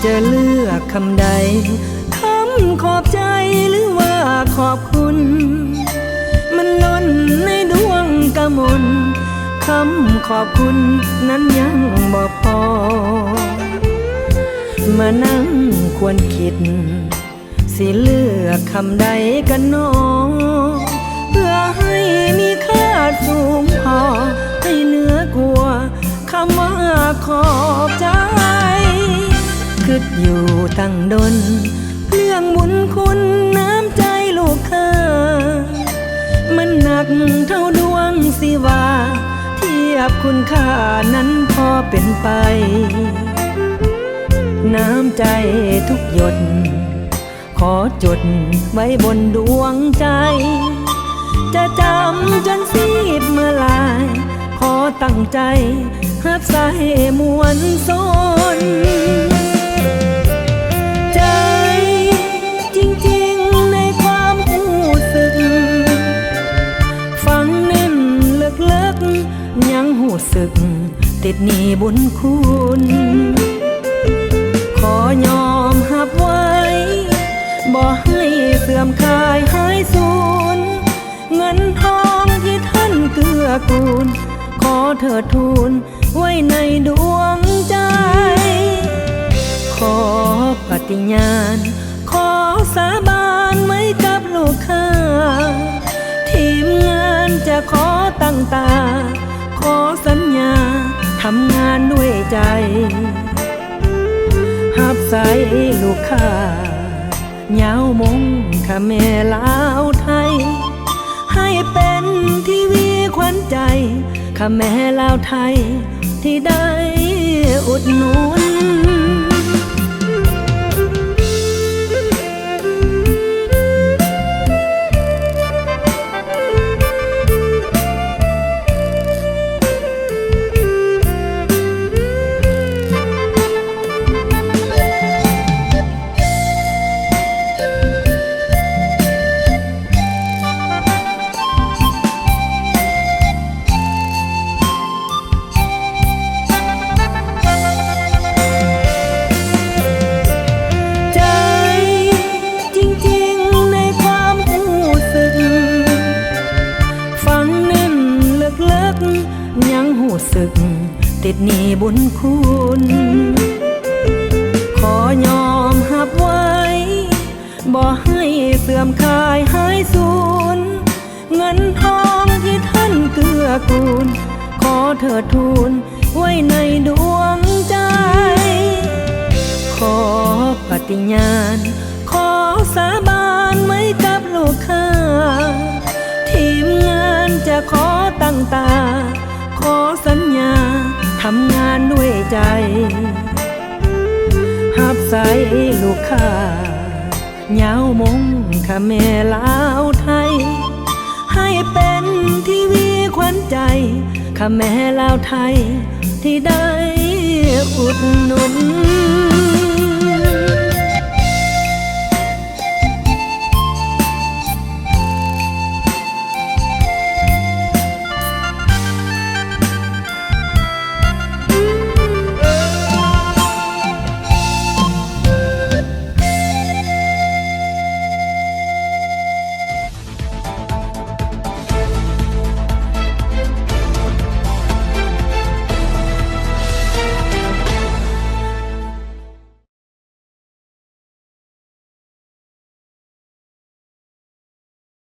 จะเลือกคำใดคำขอบใจหรือว่าขอบคุณมันล้นในดวงกะมนคำขอบคุณนั้นยังบ่พอมานั่งควรคิดสิเลือกคำใดกันหนอเพื่อให้มีค่าสูงพอให้เหนือกว่าคำว่าขอบใจคิดอยู่ตั้งดนเรื่องบุญคุณน้ำใจลูกค้ามันหนักเท่าดวงสิว่าเทียบคุณค่านั้นพอเป็นไปน้ำใจทุกหยดขอจดไว้บนดวงใจจะจำจนซีดเมื่อลายขอตั้งใจหักใส่มวลสนใจจริงๆในความรู้สึกฟังเน้นเลิกๆยังรู้สึกติดหนี้บุญคุณขอยอมหับไว้บ่ให้เสื่อมคลายหายสูญเงินทองที่ท่านเกื้อกูลขอเถิดทูลไว้ในดวงใจขอปฏิญาณขอสาบานไว้กับลูกค้าทีมงานจะขอตั้งตาขอสัญญาทำงานด้วยใจหับใส่ลูกค้าเหงามงข้าแม่ลาวไทยให้เป็นทีวีขวัญใจข้าแม่ลาวไทยที่ได้อุดหนุนติดหนี้บุญคุณขอยอมหับไว้บ่ให้เสื่อมคลายหายสูญเงินทองที่ท่านเกื้อกูลขอเถิดทูลไว้ในดวงใจขอปฏิญาณขอสาบานไว้กับลูกค้าทีมงานจะขอตั้งตาขอสัญญาทำงานด้วยใจหับใส่ลูกค้าเหงามงข้าแม่ลาวไทยให้เป็นทีวีขวัญใจข้าแม่ลาวไทยที่ได้อุดหนุน